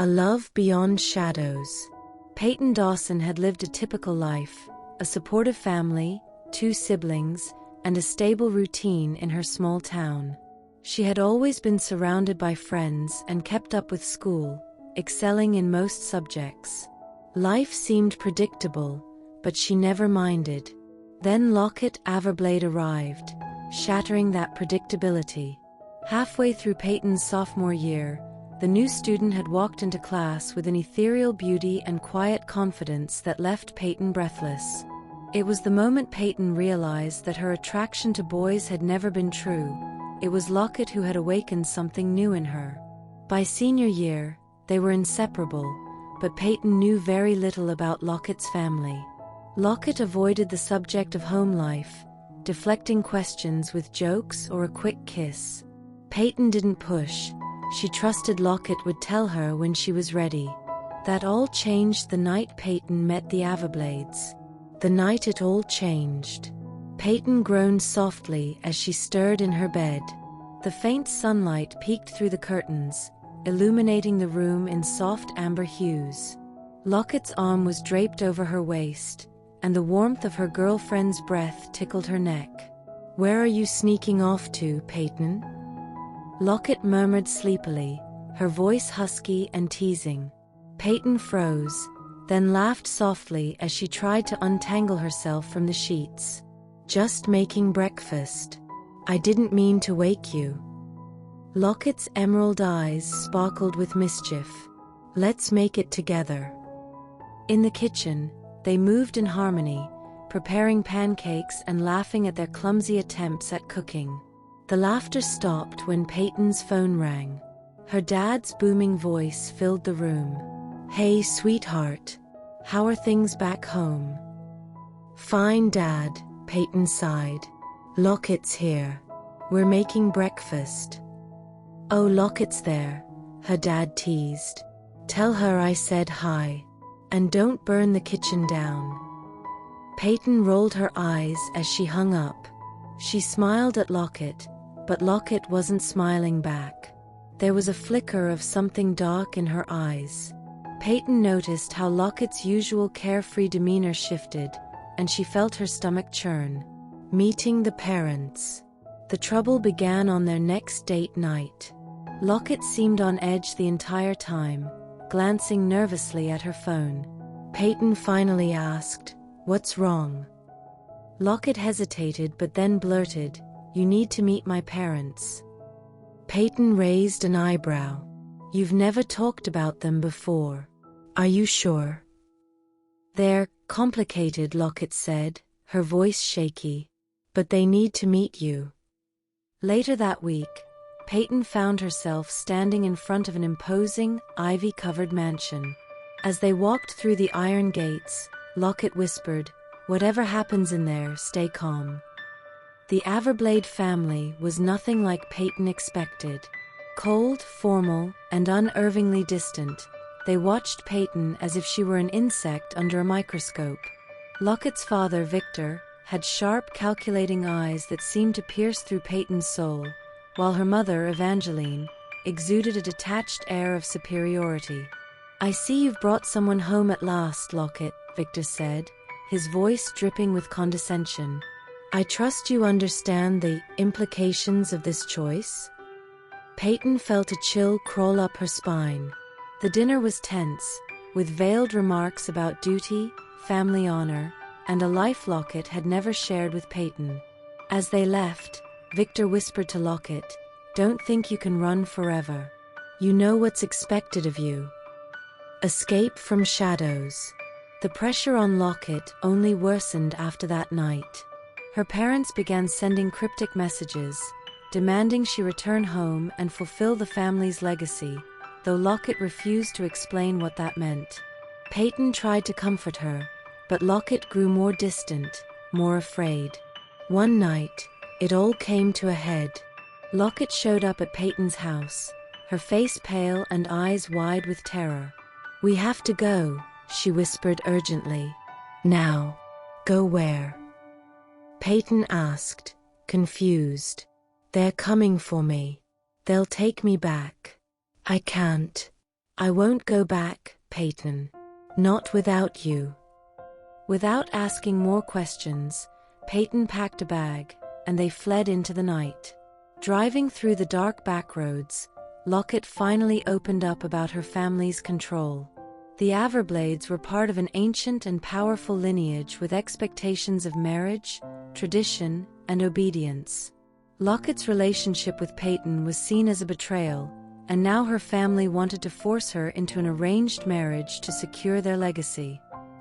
A love beyond shadows. Peyton Dawson had lived a typical life, a supportive family, 2 siblings, and a stable routine in her small town. She had always been surrounded by friends and kept up with school, excelling in most subjects. Life seemed predictable, but she never minded. Then Lockett Averblade arrived, shattering that predictability. Halfway through Peyton's sophomore year, the new student had walked into class with an ethereal beauty and quiet confidence that left Peyton breathless. It was the moment Peyton realized that her attraction to boys had never been true. It was Lockett who had awakened something new in her. By senior year, they were inseparable, but Peyton knew very little about Lockett's family. Lockett avoided the subject of home life, deflecting questions with jokes or a quick kiss. Peyton didn't push. She trusted Lockett would tell her when she was ready. That all changed the night Peyton met the Averblades. The night it all changed. Peyton groaned softly as she stirred in her bed. The faint sunlight peeked through the curtains, illuminating the room in soft amber hues. Lockett's arm was draped over her waist, and the warmth of her girlfriend's breath tickled her neck. "Where are you sneaking off to, Peyton?" Lockett murmured sleepily, her voice husky and teasing. Peyton froze, then laughed softly as she tried to untangle herself from the sheets. "Just making breakfast. I didn't mean to wake you." Lockett's emerald eyes sparkled with mischief. "Let's make it together." In the kitchen, they moved in harmony, preparing pancakes and laughing at their clumsy attempts at cooking. The laughter stopped when Peyton's phone rang. Her dad's booming voice filled the room. "Hey, sweetheart. How are things back home?" "Fine, Dad," Peyton sighed. "Lockett's here. We're making breakfast." "Oh, Lockett's there," her dad teased. "Tell her I said hi. And don't burn the kitchen down." Peyton rolled her eyes as she hung up. She smiled at Lockett, but Lockett wasn't smiling back. There was a flicker of something dark in her eyes. Peyton noticed how Lockett's usual carefree demeanor shifted, and she felt her stomach churn. Meeting the parents. The trouble began on their next date night. Lockett seemed on edge the entire time, glancing nervously at her phone. Peyton finally asked, "What's wrong?" Lockett hesitated but then blurted, "You need to meet my parents." Peyton raised an eyebrow. "You've never talked about them before. Are you sure?" "They're complicated," Lockett said, her voice shaky. "But they need to meet you." Later that week, Peyton found herself standing in front of an imposing, ivy-covered mansion. As they walked through the iron gates, Lockett whispered, "Whatever happens in there, stay calm." The Averblade family was nothing like Peyton expected. Cold, formal, and unervingly distant, they watched Peyton as if she were an insect under a microscope. Lockett's father, Victor, had sharp, calculating eyes that seemed to pierce through Peyton's soul, while her mother, Evangeline, exuded a detached air of superiority. "I see you've brought someone home at last, Lockett," Victor said, his voice dripping with condescension. "I trust you understand the implications of this choice?" Peyton felt a chill crawl up her spine. The dinner was tense, with veiled remarks about duty, family honor, and a life Lockett had never shared with Peyton. As they left, Victor whispered to Lockett, "Don't think you can run forever. You know what's expected of you." Escape from shadows. The pressure on Lockett only worsened after that night. Her parents began sending cryptic messages, demanding she return home and fulfill the family's legacy, though Lockett refused to explain what that meant. Peyton tried to comfort her, but Lockett grew more distant, more afraid. One night, it all came to a head. Lockett showed up at Peyton's house, her face pale and eyes wide with terror. "We have to go," she whispered urgently. "Now." "Go where?" Peyton asked, confused. "They're coming for me. They'll take me back." "I can't. "I won't go back, Peyton. Not without you." Without asking more questions, Peyton packed a bag, and they fled into the night. Driving through the dark back roads, Lockett finally opened up about her family's control. The Everblades were part of an ancient and powerful lineage with expectations of marriage, tradition, and obedience. Lockett's relationship with Peyton was seen as a betrayal, and now her family wanted to force her into an arranged marriage to secure their legacy.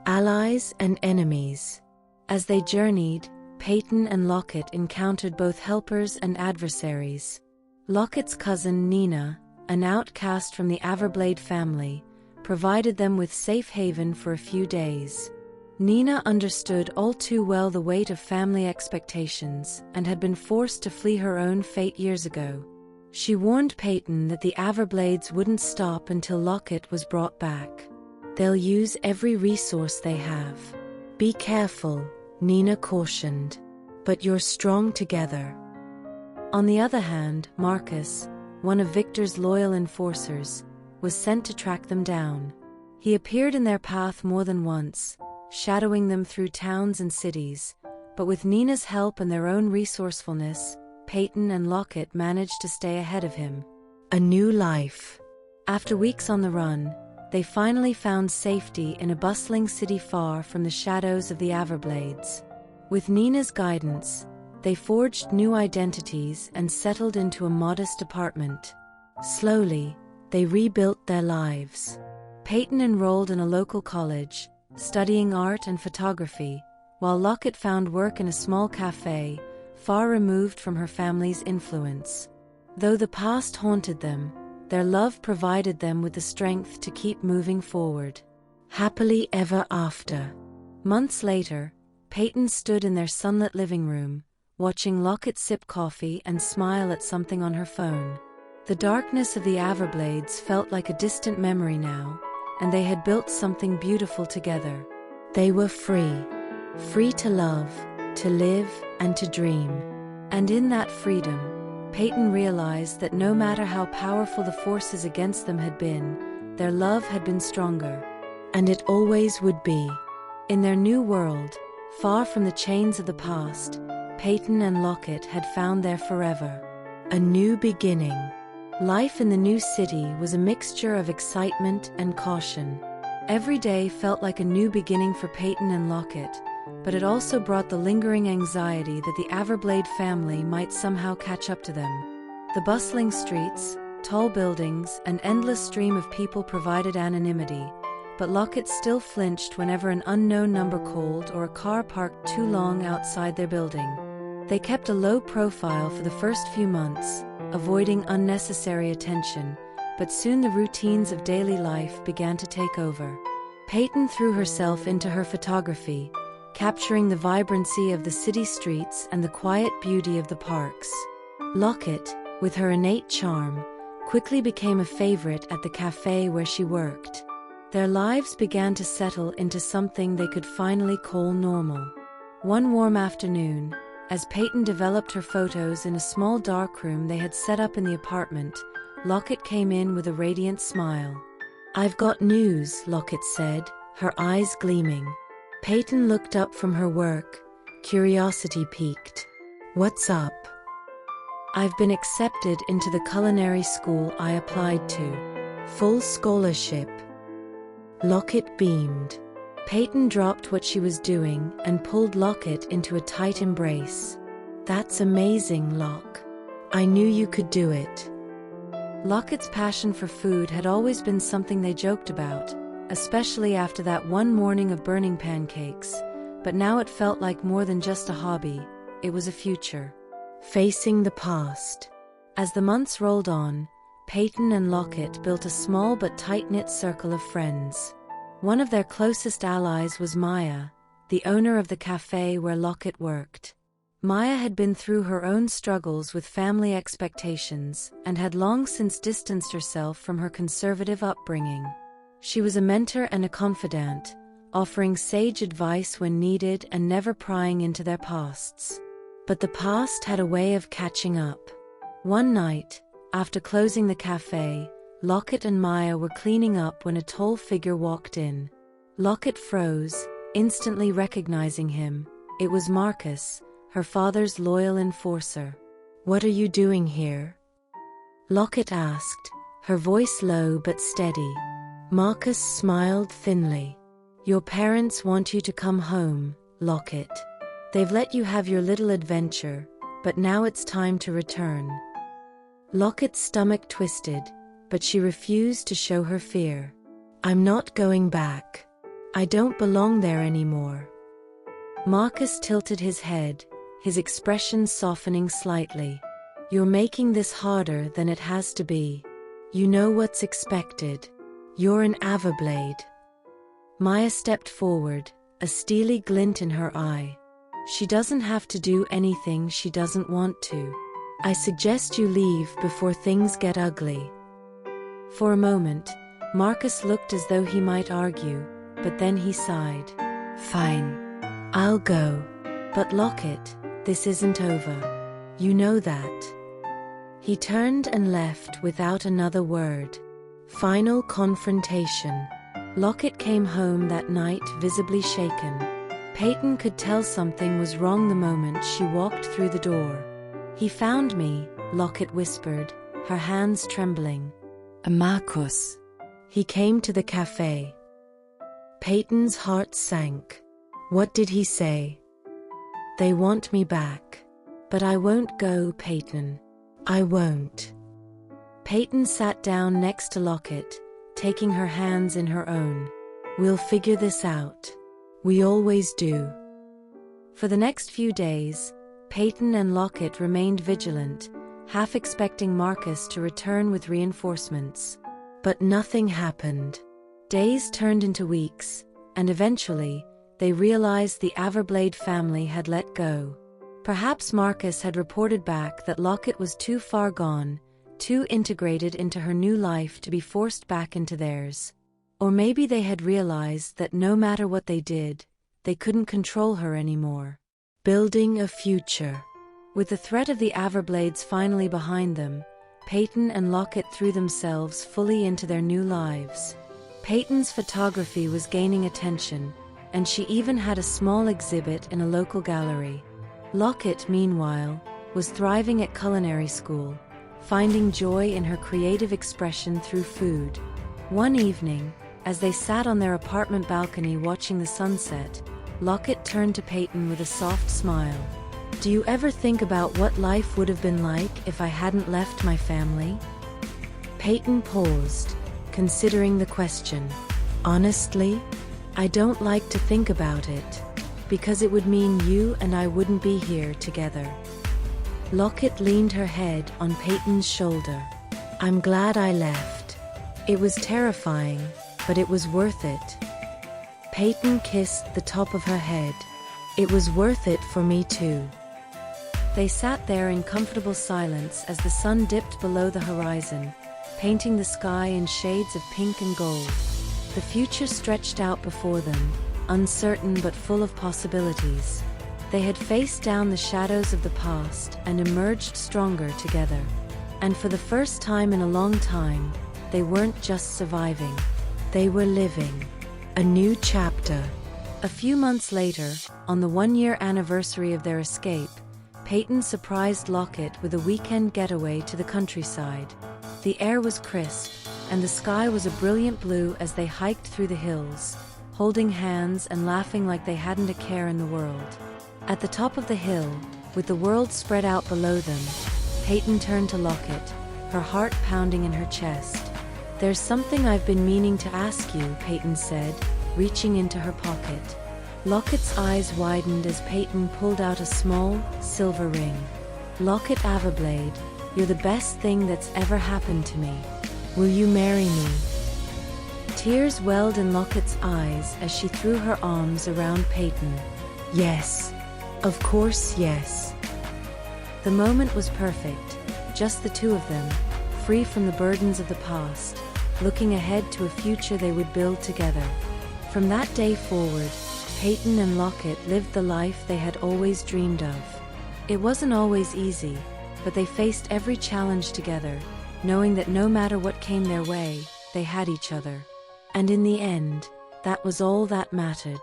Allies and enemies. As they journeyed, Peyton and Lockett encountered both helpers and adversaries. Lockett's cousin Nina, an outcast from the Everblade family, provided them with safe haven for a few days. Nina understood all too well the weight of family expectations and had been forced to flee her own fate years ago. She warned Peyton that the Everblades wouldn't stop until Lockett was brought back. "They'll use every resource they have. Be careful," Nina cautioned. "But you're strong together." On the other hand, Marcus, one of Victor's loyal enforcers, was sent to track them down. He appeared in their path more than once, shadowing them through towns and cities, but with Nina's help and their own resourcefulness, Peyton and Lockett managed to stay ahead of him. A new life. After weeks on the run, they finally found safety in a bustling city far from the shadows of the Everblades. With Nina's guidance, they forged new identities and settled into a modest apartment. Slowly, they rebuilt their lives. Peyton enrolled in a local college, studying art and photography, while Lockett found work in a small cafe, far removed from her family's influence. Though the past haunted them, their love provided them with the strength to keep moving forward. Happily ever after. Months later, Peyton stood in their sunlit living room, watching Lockett sip coffee and smile at something on her phone. The darkness of the Everblades felt like a distant memory now, and they had built something beautiful together. They were free. Free to love, to live, and to dream. And in that freedom, Peyton realized that no matter how powerful the forces against them had been, their love had been stronger. And it always would be. In their new world, far from the chains of the past, Peyton and Lockett had found their forever. A new beginning. Life in the new city was a mixture of excitement and caution. Every day felt like a new beginning for Peyton and Lockett, but it also brought the lingering anxiety that the Everblade family might somehow catch up to them. The bustling streets, tall buildings, and endless stream of people provided anonymity, but Lockett still flinched whenever an unknown number called or a car parked too long outside their building. They kept a low profile for the first few months, avoiding unnecessary attention, but soon the routines of daily life began to take over. Peyton threw herself into her photography, capturing the vibrancy of the city streets and the quiet beauty of the parks. Lockett, with her innate charm, quickly became a favorite at the cafe where she worked. Their lives began to settle into something they could finally call normal. One warm afternoon, as Peyton developed her photos in a small darkroom they had set up in the apartment, Lockett came in with a radiant smile. "I've got news," Lockett said, her eyes gleaming. Peyton looked up from her work, curiosity piqued. "What's up?" "I've been accepted into the culinary school I applied to. Full scholarship." Lockett beamed. Peyton dropped what she was doing and pulled Lockett into a tight embrace. "That's amazing, Lock. I knew you could do it." Lockett's passion for food had always been something they joked about, especially after that one morning of burning pancakes, but now it felt like more than just a hobby, it was a future. Facing the past. As the months rolled on, Peyton and Lockett built a small but tight-knit circle of friends. One of their closest allies was Maya, the owner of the cafe where Lockett worked. Maya had been through her own struggles with family expectations and had long since distanced herself from her conservative upbringing. She was a mentor and a confidant, offering sage advice when needed and never prying into their pasts. But the past had a way of catching up. One night, after closing the cafe, Locket and Maya were cleaning up when a tall figure walked in. Locket froze, instantly recognizing him. It was Marcus, her father's loyal enforcer. "What are you doing here?" Locket asked, her voice low but steady. Marcus smiled thinly. "Your parents want you to come home, Locket. They've let you have your little adventure, but now it's time to return." Locket's stomach twisted, but she refused to show her fear. "I'm not going back. I don't belong there anymore." Marcus tilted his head, his expression softening slightly. "You're making this harder than it has to be. You know what's expected. You're an Everblade." Maya stepped forward, a steely glint in her eye. "She doesn't have to do anything she doesn't want to. I suggest you leave before things get ugly." For a moment, Marcus looked as though he might argue, but then he sighed. "Fine. I'll go. But Locket, this isn't over. You know that." He turned and left without another word. Final confrontation. Locket came home that night visibly shaken. Peyton could tell something was wrong the moment she walked through the door. "He found me," Locket whispered, her hands trembling. "Marcus." "He came to the cafe." Peyton's heart sank. "What did he say?" "They want me back. But I won't go, Peyton. I won't." Peyton sat down next to Locket, taking her hands in her own. "We'll figure this out. We always do." For the next few days, Peyton and Locket remained vigilant, half expecting Marcus to return with reinforcements. But nothing happened. Days turned into weeks, and eventually, they realized the Everblade family had let go. Perhaps Marcus had reported back that Locket was too far gone, too integrated into her new life to be forced back into theirs. Or maybe they had realized that no matter what they did, they couldn't control her anymore. Building a future. With the threat of the Everblades finally behind them, Peyton and Locket threw themselves fully into their new lives. Peyton's photography was gaining attention, and she even had a small exhibit in a local gallery. Locket, meanwhile, was thriving at culinary school, finding joy in her creative expression through food. One evening, as they sat on their apartment balcony watching the sunset, Locket turned to Peyton with a soft smile. "Do you ever think about what life would have been like if I hadn't left my family?" Peyton paused, considering the question. "Honestly, I don't like to think about it, because it would mean you and I wouldn't be here together." Locket leaned her head on Peyton's shoulder. "I'm glad I left. It was terrifying, but it was worth it." Peyton kissed the top of her head. "It was worth it for me too." They sat there in comfortable silence as the sun dipped below the horizon, painting the sky in shades of pink and gold. The future stretched out before them, uncertain but full of possibilities. They had faced down the shadows of the past and emerged stronger together. And for the first time in a long time, they weren't just surviving. They were living. A new chapter. A few months later, on the one-year anniversary of their escape, Peyton surprised Locket with a weekend getaway to the countryside. The air was crisp, and the sky was a brilliant blue as they hiked through the hills, holding hands and laughing like they hadn't a care in the world. At the top of the hill, with the world spread out below them, Peyton turned to Locket, her heart pounding in her chest. "There's something I've been meaning to ask you," Peyton said, reaching into her pocket. Locket's eyes widened as Peyton pulled out a small, silver ring. "Locket Everblade, you're the best thing that's ever happened to me. Will you marry me?" Tears welled in Locket's eyes as she threw her arms around Peyton. "Yes. Of course, yes." The moment was perfect, just the two of them, free from the burdens of the past, looking ahead to a future they would build together. From that day forward, Peyton and Locket lived the life they had always dreamed of. It wasn't always easy, but they faced every challenge together, knowing that no matter what came their way, they had each other. And in the end, that was all that mattered.